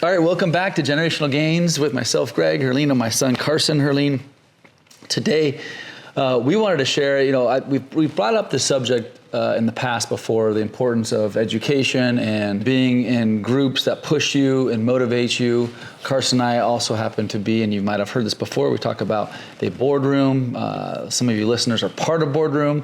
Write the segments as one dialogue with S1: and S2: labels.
S1: All right, welcome back to Generational Gains with myself, Greg, Herlene, and my son, Carson, Herlene. Today, we wanted to share, we've brought up this subject in the past before, the importance of education and being in groups that push you and motivate you. Carson and I also happen to be, and you might have heard this before, we talk about the Boardroom. Some of you listeners are part of Boardroom.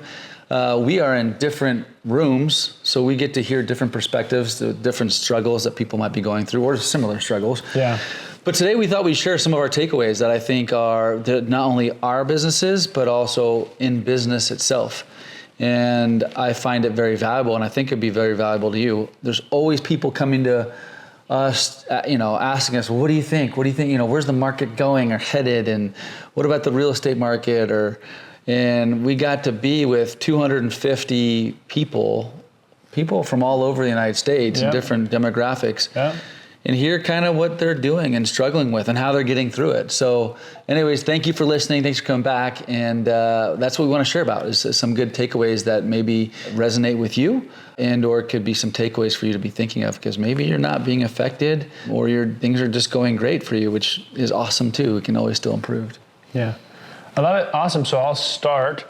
S1: We are in different rooms, so we get to hear different perspectives, the different struggles that people might be going through, or similar struggles.
S2: Yeah.
S1: But today we thought we'd share some of our takeaways that I think are not only our businesses, but also in business itself. And I find it very valuable, and I think it'd be very valuable to you. There's always people coming to us, asking us, well, what do you think? What do you think? Where's the market going or headed? And what about the real estate market? And we got to be with 250 people from all over the United States and different demographics, and hear kind of what they're doing and struggling with and how they're getting through it. So anyways, thank you for listening. Thanks for coming back. And that's what we want to share about is some good takeaways that maybe resonate with you or it could be some takeaways for you to be thinking of, because maybe you're not being affected or things are just going great for you, which is awesome too. It can always still improve.
S2: Yeah. I love it. Awesome. So I'll start.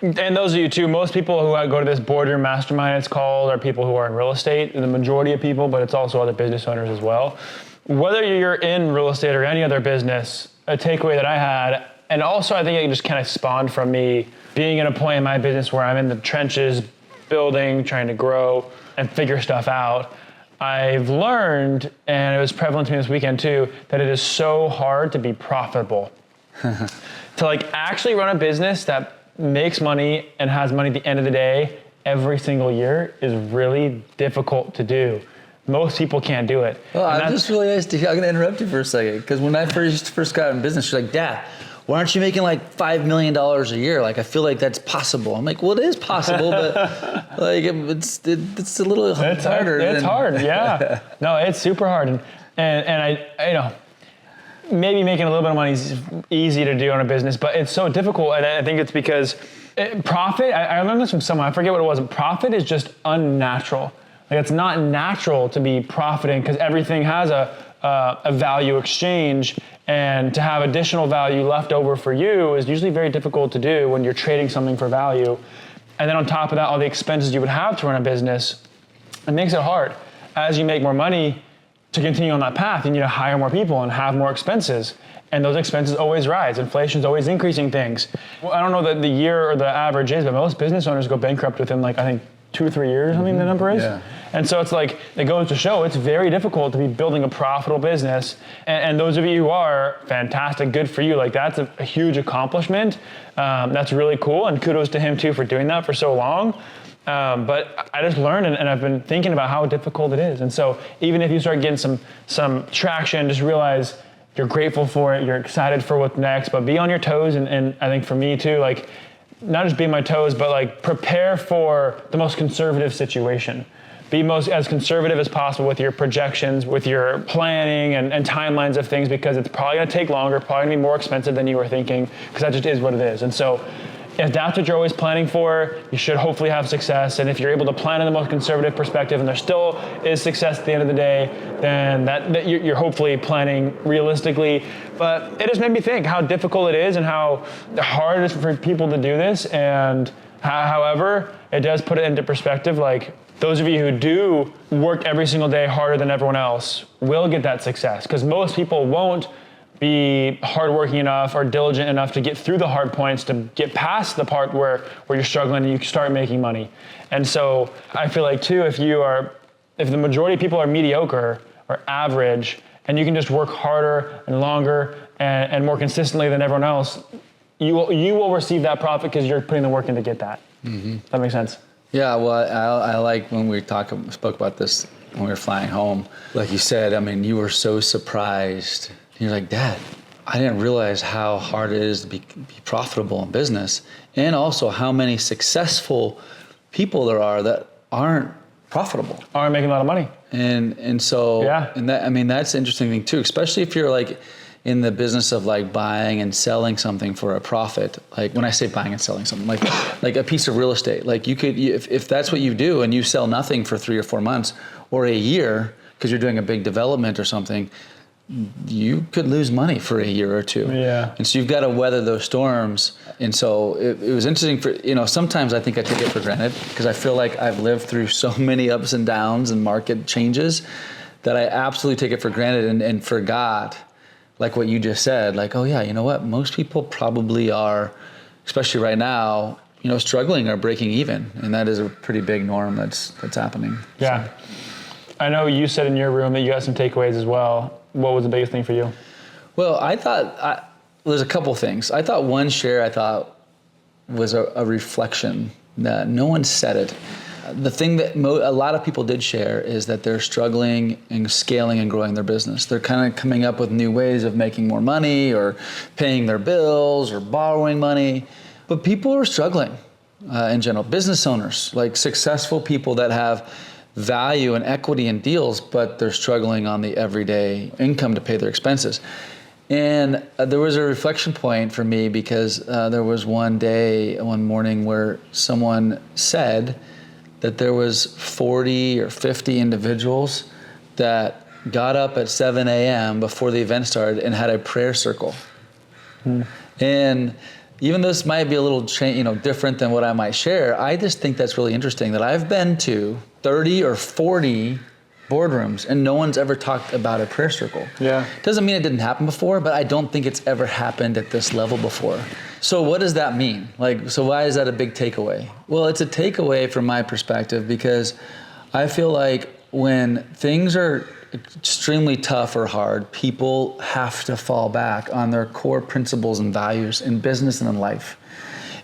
S2: And those of you too, most people who go to this Boardroom mastermind, it's called, are people who are in real estate, the majority of people, but it's also other business owners as well. Whether you're in real estate or any other business, a takeaway that I had, and also I think it just kind of spawned from me being at a point in my business where I'm in the trenches, building, trying to grow and figure stuff out. I've learned, and it was prevalent to me this weekend too, that it is so hard to be profitable. To actually run a business that makes money and has money at the end of the day every single year is really difficult to do. Most people can't do it.
S1: Well, I'm just realized, I'm going to interrupt you for a second, because when I first got in business, she's like, Dad, why aren't you making like $5 million a year? I feel like that's possible. I'm like, well, it is possible, but it's a little harder.
S2: It's hard, yeah. No, it's super hard. And I maybe making a little bit of money is easy to do on a business, but it's so difficult. And I think it's because profit, I learned this from someone, I forget what it was, but profit is just unnatural. It's not natural to be profiting because everything has a value exchange, and to have additional value left over for you is usually very difficult to do when you're trading something for value. And then on top of that, all the expenses you would have to run a business, it makes it hard. As you make more money, to continue on that path, you need to hire more people and have more expenses. And those expenses always rise. Inflation's always increasing things. Well, I don't know that the year or the average is, but most business owners go bankrupt within I think 2 or 3 years or something the number is. Yeah. And so it's it goes to show it's very difficult to be building a profitable business. And those of you who are, fantastic, good for you. That's a huge accomplishment. That's really cool. And kudos to him too for doing that for so long. But I just learned, and I've been thinking about how difficult it is. And so even if you start getting some traction, just realize you're grateful for it, you're excited for what's next, but be on your toes. And I think for me too, not just be on my toes, but prepare for the most conservative situation. Be as conservative as possible with your projections, with your planning and timelines of things, because it's probably gonna take longer, probably gonna be more expensive than you were thinking, because that just is what it is. And so if that's what you're always planning for, you should hopefully have success. And if you're able to plan in the most conservative perspective and there still is success at the end of the day, then that you're hopefully planning realistically. But it just made me think how difficult it is and how hard it is for people to do this. And however, it does put it into perspective. Those of you who do work every single day harder than everyone else will get that success, because most people won't be hardworking enough or diligent enough to get through the hard points to get past the part where you're struggling and you start making money. And so I feel too, if the majority of people are mediocre or average, and you can just work harder and longer and more consistently than everyone else, you will receive that profit because you're putting the work in to get that. Mm-hmm. That makes sense?
S1: Yeah, well, I like when we spoke about this when we were flying home. Like you said, you were so surprised. You're like, Dad, I didn't realize how hard it is to be profitable in business, and also how many successful people there are that aren't profitable.
S2: Aren't making a lot of money.
S1: And so,
S2: yeah.
S1: And that's the interesting thing too, especially if you're in the business of buying and selling something for a profit. When I say buying and selling something, like a piece of real estate, you could, if that's what you do and you sell nothing for 3 or 4 months or a year, because you're doing a big development or something, you could lose money for a year or two.
S2: Yeah.
S1: And so you've got to weather those storms. And so it was interesting sometimes I think I take it for granted because I feel like I've lived through so many ups and downs and market changes that I absolutely take it for granted and forgot, like what you just said, like, oh yeah, you know what? Most people probably are, especially right now, struggling or breaking even. And that is a pretty big norm that's happening.
S2: Yeah. So. I know you said in your room that you got some takeaways as well. What was the biggest thing for you?
S1: Well, I thought there's a couple things. I thought one share was a reflection that no one said it. The thing that a lot of people did share is that they're struggling and scaling and growing their business. They're kind of coming up with new ways of making more money or paying their bills or borrowing money. But people are struggling in general. Business owners, like successful people that have value and equity in deals, but they're struggling on the everyday income to pay their expenses. And there was a reflection point for me because there was one morning where someone said that there was 40 or 50 individuals that got up at 7 a.m. before the event started and had a prayer circle. And even though this might be a little different than what I might share, I just think that's really interesting that I've been to 30 or 40 boardrooms and no one's ever talked about a prayer circle.
S2: Yeah.
S1: Doesn't mean it didn't happen before, but I don't think it's ever happened at this level before. So what does that mean? So why is that a big takeaway? Well, it's a takeaway from my perspective because I feel like when things are extremely tough or hard, people have to fall back on their core principles and values in business and in life.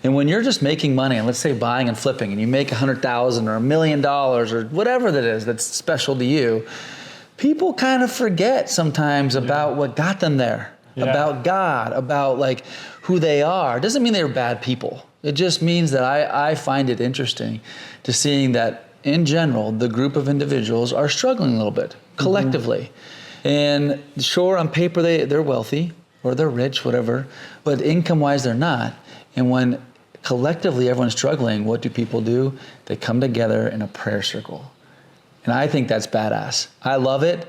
S1: And when you're just making money, and let's say buying and flipping, and you make $100,000 or $1 million or whatever that is that's special to you, people kind of forget sometimes about what got them there, about God, about like who they are. It doesn't mean they're bad people. It just means that I find it interesting to seeing that in general, the group of individuals are struggling a little bit collectively. And sure, on paper, they're wealthy or they're rich, whatever, but income-wise, they're not. And when collectively everyone's struggling, what do people do? They come together in a prayer circle. And I think that's badass. I love it.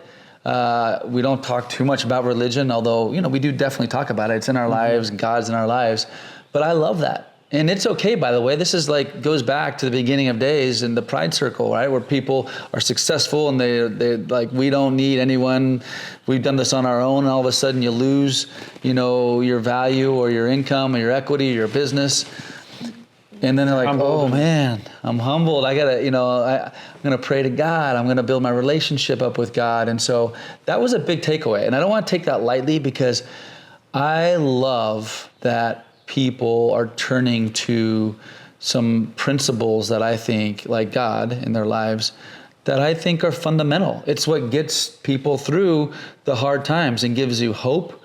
S1: We don't talk too much about religion, although, we do definitely talk about it. It's in our lives, God's in our lives. But I love that. And it's okay, by the way. This is goes back to the beginning of days in the Pride Circle, right? Where people are successful and they're like, we don't need anyone. We've done this on our own. And all of a sudden you lose, your value or your income or your equity or your business. And then they're like, oh man, I'm humbled. I gotta, I'm gonna pray to God. I'm gonna build my relationship up with God. And so that was a big takeaway. And I don't want to take that lightly because I love that people are turning to some principles that I think, like God in their lives, that I think are fundamental. It's what gets people through the hard times and gives you hope.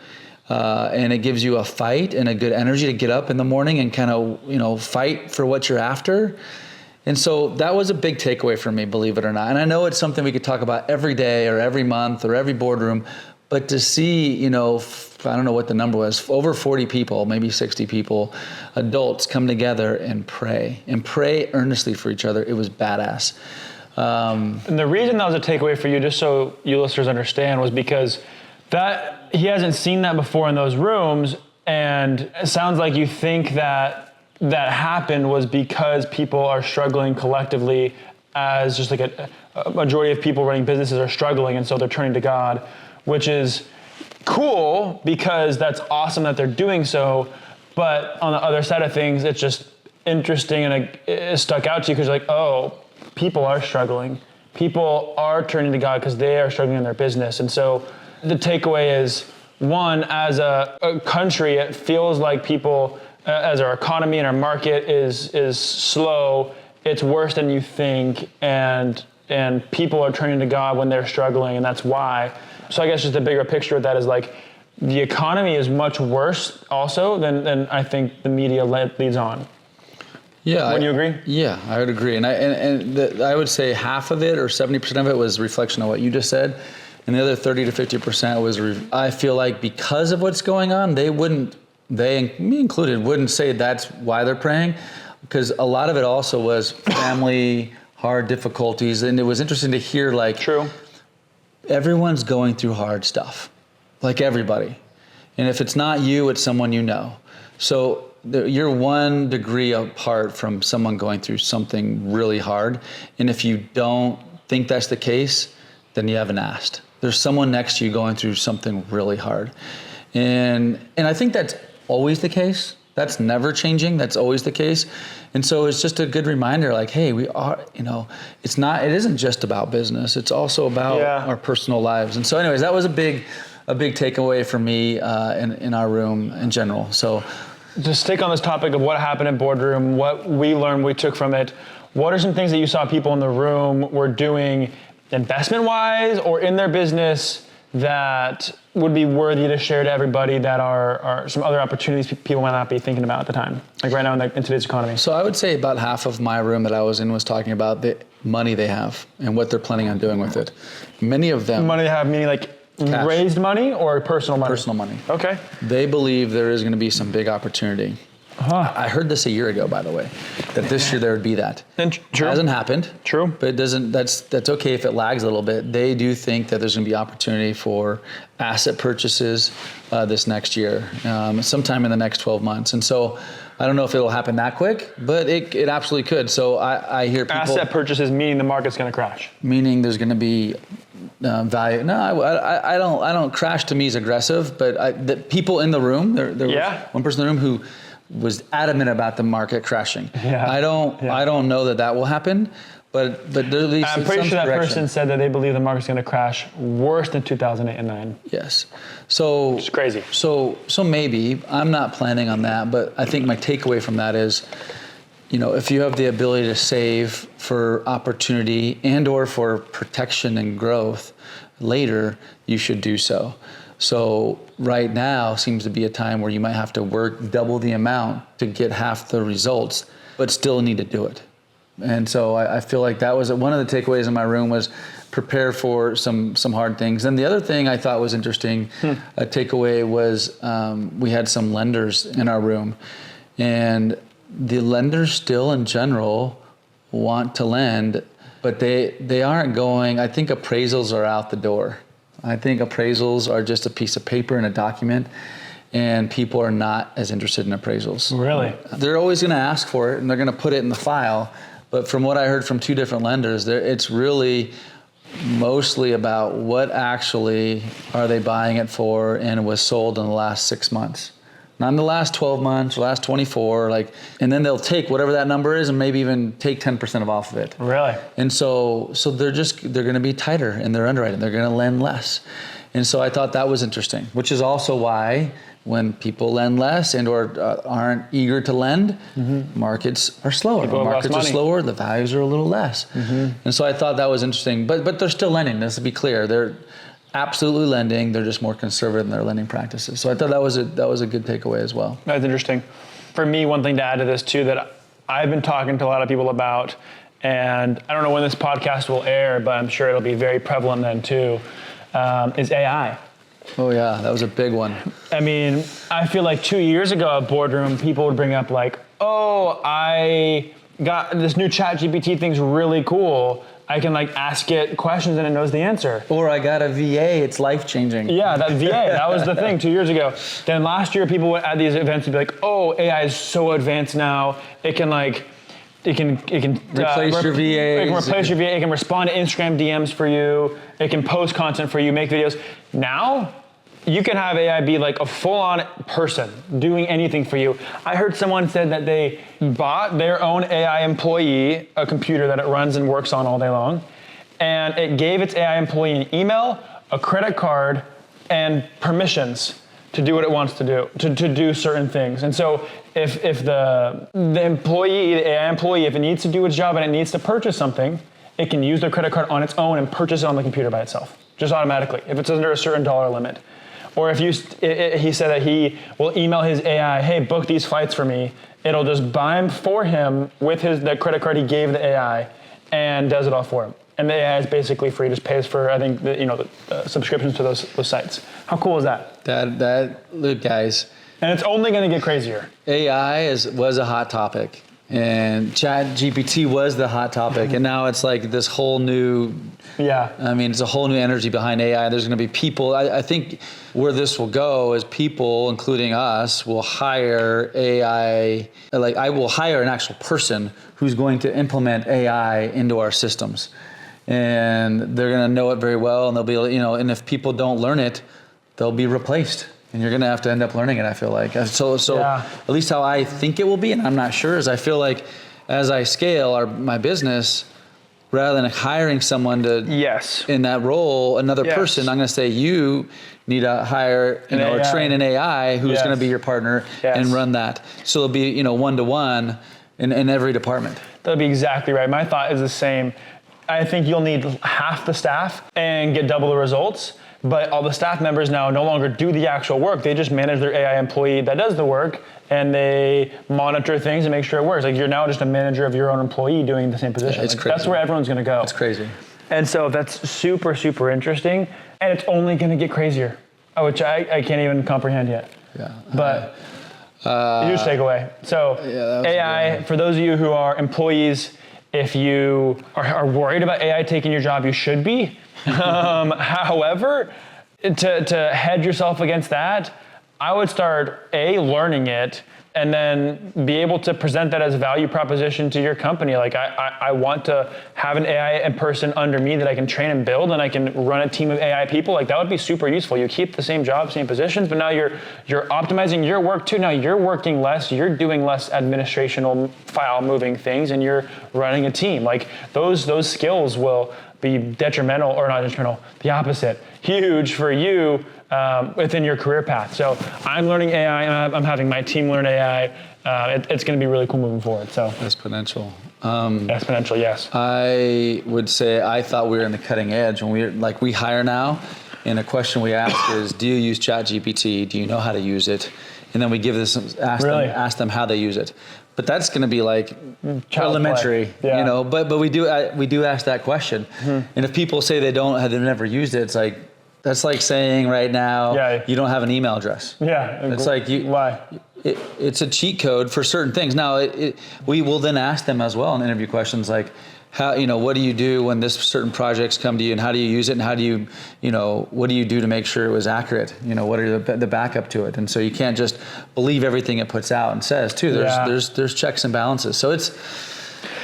S1: And it gives you a fight and a good energy to get up in the morning and kind of, fight for what you're after. And so that was a big takeaway for me, believe it or not. And I know it's something we could talk about every day or every month or every boardroom, but to see, I don't know what the number was, over 40 people, maybe 60 people, adults come together and pray earnestly for each other. It was badass.
S2: And the reason that was a takeaway for you, just so you listeners understand, was because he hasn't seen that before in those rooms, and it sounds like you think that happened was because people are struggling collectively, as just like a majority of people running businesses are struggling, and so they're turning to God, which is cool because that's awesome that they're doing so. But on the other side of things, it's just interesting and it stuck out to you because you're like, oh, people are struggling. People are turning to God because they are struggling in their business. And so the takeaway is, one, as a country, it feels like people, as our economy and our market is slow, it's worse than you think, and people are turning to God when they're struggling, and that's why. So I guess just the bigger picture of that is like, the economy is much worse also than I think the media leads on.
S1: Yeah.
S2: Wouldn't you agree?
S1: Yeah, I would agree. And I would say half of it or 70% of it was reflection of what you just said. And the other 30 to 50% was, I feel like because of what's going on, they, me included, wouldn't say that's why they're praying, because a lot of it also was family, hard difficulties. And it was interesting to hear
S2: True.
S1: everyone's going through hard stuff, like everybody. And if it's not you, it's someone you know. So you're 1 degree apart from someone going through something really hard. And if you don't think that's the case, then you haven't asked. There's someone next to you going through something really hard. And I think that's always the case. That's never changing. That's always the case. And so it's just a good reminder, like, hey, we are, it isn't just about business. It's also about our personal lives. And so anyways, that was a big takeaway for me in our room in general. So
S2: just stick on this topic of what happened in Boardroom, what we learned, we took from it. What are some things that you saw people in the room were doing investment-wise or in their business that would be worthy to share to everybody that are some other opportunities people might not be thinking about at the time, like right now in today's economy?
S1: So I would say about half of my room that I was in was talking about the money they have and what they're planning on doing with it. Many of them...
S2: Money they have, meaning like cash. Raised money or personal money?
S1: Personal money.
S2: Okay.
S1: They believe there is going to be some big opportunity. I heard this a year ago, by the way, that this year there would be that.
S2: And true.
S1: It hasn't happened.
S2: True.
S1: But it doesn't. That's okay if it lags a little bit. They do think that there's going to be opportunity for asset purchases this next year, sometime in the next 12 months. And so I don't know if it'll happen that quick, but it absolutely could. So I hear people...
S2: Asset purchases meaning the market's going to crash.
S1: Meaning there's going to be value. No, I don't. Crash to me is aggressive, but the people in the room, there was one person in the room who was adamant about the market crashing. Yeah. I don't know that will happen, but there at least
S2: I'm pretty sure that
S1: direction.
S2: person said that they believe the market's going to crash worse than 2008 and 9.
S1: Yes. So
S2: it's crazy.
S1: So maybe I'm not planning on that, but I think my takeaway from that is, if you have the ability to save for opportunity and or for protection and growth later, you should do so. So right now seems to be a time where you might have to work double the amount to get half the results, but still need to do it. And so I feel like that was one of the takeaways in my room was prepare for some hard things. And the other thing I thought was interesting, a takeaway was we had some lenders in our room, and the lenders still in general want to lend, but they aren't going. I think appraisals are out the door. I think appraisals are just a piece of paper and a document, and people are not as interested in appraisals.
S2: Really?
S1: They're always going to ask for it, and they're going to put it in the file. But from what I heard from 2 different lenders, it's really mostly about what actually are they buying it for and was sold in the last 6 months. Not in the last 12 months, or last 24, and then they'll take whatever that number is and maybe even take 10% off of it.
S2: Really?
S1: And so they're going to be tighter in their underwriting. They're going to lend less. And so I thought that was interesting, which is also why when people lend less and or aren't eager to lend, markets are slower. When markets are slower, the values are a little less. And so I thought that was interesting. But they're still lending. Let's be clear. They're absolutely lending. They're just more conservative in their lending practices. So I thought that was a good takeaway as well.
S2: That's interesting. For me, one thing to add to this too that I've been talking to a lot of people about, and I don't know when this podcast will air, but I'm sure it'll be very prevalent then too, is AI.
S1: Oh yeah, that was a big one.
S2: I mean, I feel like 2 years ago at Boardroom, people would bring up like, oh, I got this new ChatGPT thing's really cool. I can ask it questions and it knows the answer.
S1: Or I got a VA, it's life-changing.
S2: Yeah, that VA, that was the thing 2 years ago. Then last year, people would at these events would be like, oh, AI is so advanced now. It can
S1: replace your VA.
S2: It can replace your VA. It can respond to Instagram DMs for you. It can post content for you, make videos. Now, you can have AI be like a full-on person doing anything for you. I heard someone said that they bought their own AI employee a computer that it runs and works on all day long, and it gave its AI employee an email, a credit card, and permissions to do what it wants to do, to do certain things. And so if the employee, the AI employee, if it needs to do its job and it needs to purchase something, it can use their credit card on its own and purchase it on the computer by itself, just automatically, if it's under a certain dollar limit. Or if he said that he will email his AI, hey, book these flights for me. It'll just buy them for him with the credit card he gave the AI and does it all for him. And the AI is basically free, just pays for, I think, the subscriptions to those sites. How cool is that?
S1: Look, guys.
S2: And it's only going to get crazier.
S1: AI was a hot topic. And Chat GPT was the hot topic, and now it's like this whole new.
S2: Yeah.
S1: I mean, it's a whole new energy behind AI. There's going to be people. I think where this will go is people, including us, will hire AI. Like I will hire an actual person who's going to implement AI into our systems, and they're going to know it very well, and they'll be, and if people don't learn it, they'll be replaced. And you're going to have to end up learning it, I feel like. So yeah. At least how I think it will be, and I'm not sure, is I feel like as I scale my business, rather than hiring someone to in that role, another person, I'm going to say you need to hire, or train an AI who's going to be your partner and run that. So it'll be, one-to-one in every department.
S2: That'll be exactly right. My thought is the same. I think you'll need half the staff and get double the results. But all the staff members now no longer do the actual work. They just manage their AI employee that does the work, and they monitor things and make sure it works. Like, you're now just a manager of your own employee doing the same position.
S1: It's crazy.
S2: That's where everyone's going to go.
S1: It's crazy.
S2: And so that's super, super interesting. And it's only going to get crazier, which I can't even comprehend yet.
S1: Yeah.
S2: But huge takeaway. So AI, for those of you who are employees, if you are worried about AI taking your job, you should be. However, to hedge yourself against that, I would start learning it, and then be able to present that as a value proposition to your company. Like, I want to have an AI person under me that I can train and build, and I can run a team of AI people. Like, that would be super useful. You keep the same job, same positions, but now you're optimizing your work too. Now you're working less, you're doing less administrational file moving things, and you're running a team. Like, those skills will be detrimental, or not detrimental, the opposite, huge for you within your career path. So I'm learning AI, and I'm having my team learn AI. It's going to be really cool moving forward. So
S1: exponential.
S2: Exponential, yes.
S1: I would say I thought we were in the cutting edge when we hire now, and a question we ask is, do you use ChatGPT? Do you know how to use it? And then we ask them how they use it. But that's going to be like elementary, But we do ask that question. Mm-hmm. And if people say they've never used it, it's like, that's like saying right now you don't have an email address.
S2: Yeah,
S1: it's like
S2: why?
S1: It's a cheat code for certain things. Now we will then ask them as well in interview questions like, how, what do you do when this certain projects come to you, and how do you use it, and how do you, what do you do to make sure it was accurate? What are the backup to it? And so you can't just believe everything it puts out and says too. There's checks and balances. So it's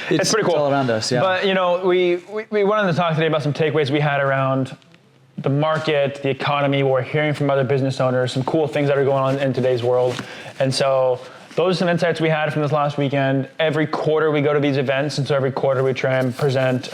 S2: pretty cool.
S1: It's all around us. Yeah.
S2: But we wanted to talk today about some takeaways we had around the market, the economy, what we're hearing from other business owners, some cool things that are going on in today's world. And so those are some insights we had from this last weekend. Every quarter we go to these events, and so every quarter we try and present,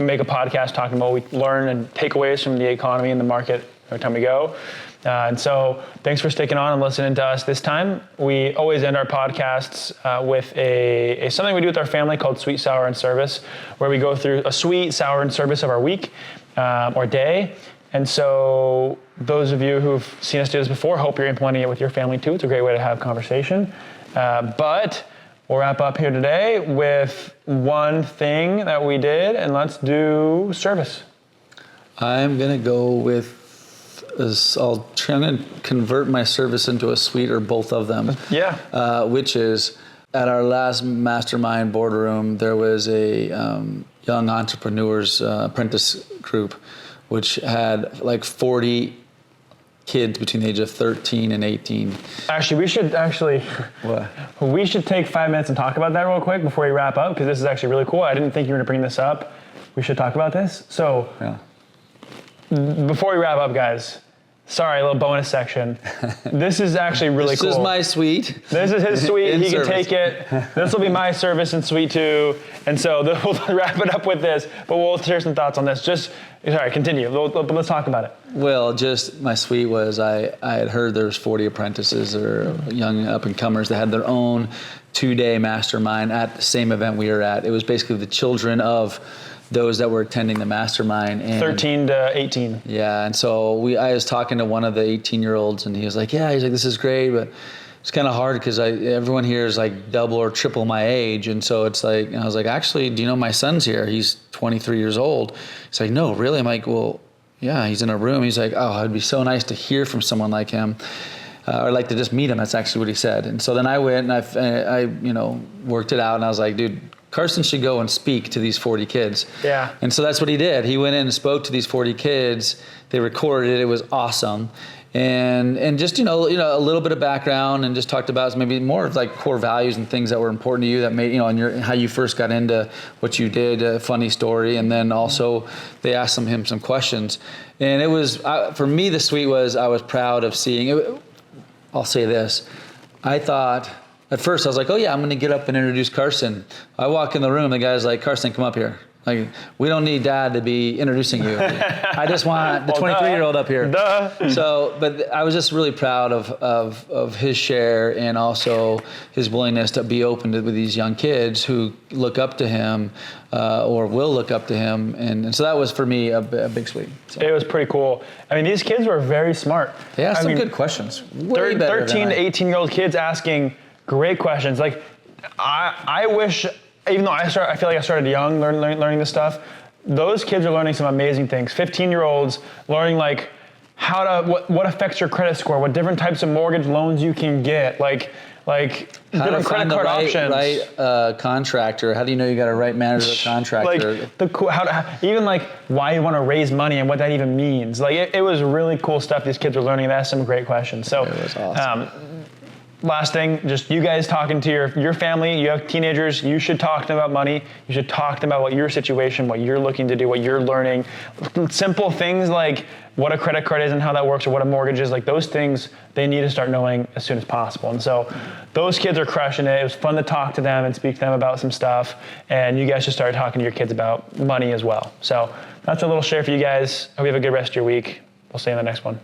S2: make a podcast talking about what we learn and takeaways from the economy and the market every time we go. And so thanks for sticking on and listening to us this time. We always end our podcasts with something we do with our family called Sweet, Sour, and Service, where we go through a sweet, sour, and service of our week or day. And so those of you who've seen us do this before, hope you're implementing it with your family too. It's a great way to have conversation. But we'll wrap up here today with one thing that we did, and let's do service.
S1: I'm going to go with I'm going to convert my service into a suite or both of them.
S2: Yeah.
S1: Which is, at our last mastermind boardroom, there was a young entrepreneurs apprentice group, which had like 40 kids between the age of 13 and 18.
S2: Actually, we should take 5 minutes and talk about that real quick before we wrap up, because this is actually really cool. I didn't think you were going to bring this up. We should talk about this. So before we wrap up, guys, sorry, a little bonus section. This is actually really cool.
S1: This is my suite.
S2: This is his suite. He can take it. This will be my service in suite 2. And so we'll wrap it up with this, but we'll share some thoughts on this. Continue. Let's talk about it.
S1: Well, just my suite was, I had heard there's 40 apprentices or young up-and-comers that had their own 2-day mastermind at the same event we were at. It was basically the children of those that were attending the mastermind. And
S2: 13 to 18.
S1: Yeah, and so I was talking to one of the 18-year-olds, and he was like, this is great, but it's kind of hard because everyone here is like double or triple my age. And so it's like, and I was like, actually, do you know my son's here? He's 23 years old. He's like, no, really? I'm like, well, yeah, he's in a room. He's like, oh, it'd be so nice to hear from someone like him. or I'd like to just meet him. That's actually what he said. And so then I went and I worked it out, and I was like, dude, Carson should go and speak to these 40 kids.
S2: Yeah.
S1: And so that's what he did. He went in and spoke to these 40 kids. They recorded it. It was awesome. And just, a little bit of background, and just talked about maybe more of like core values and things that were important to you that made, and how you first got into what you did, a funny story. And then also they asked him some questions. And it was, for me, the sweet was, I was proud of seeing it. I'll say this. I thought, at first I was like, oh yeah, I'm going to get up and introduce Carson. I walk in the room, the guy's like, Carson, come up here. Like, we don't need dad to be introducing you. I just want the 23-year-old up here. So, but I was just really proud of his share, and also his willingness to be open with these young kids who look up to him, or will look up to him. And so that was, for me, a big sweep. So.
S2: It was pretty cool. I mean, these kids were very smart.
S1: They asked some good questions. Way better
S2: 13 to 18-year-old kids asking great questions. Like, I wish... Even though I feel like I started young learning this stuff, those kids are learning some amazing things. 15-year-olds learning like what affects your credit score, what different types of mortgage loans you can get, like different credit card options.
S1: Right contractor. How do you know you got a right manager or contractor?
S2: Even like why you want to raise money and what that even means. Like it was really cool stuff these kids were learning. They asked some great questions. So
S1: it was awesome.
S2: Last thing, just you guys talking to your family, you have teenagers, you should talk to them about money. You should talk to them about what your situation, what you're looking to do, what you're learning. Simple things like what a credit card is and how that works, or what a mortgage is, like those things they need to start knowing as soon as possible. And so those kids are crushing it. It was fun to talk to them and speak to them about some stuff. And you guys should start talking to your kids about money as well. So that's a little share for you guys. Hope you have a good rest of your week. We'll see you in the next one.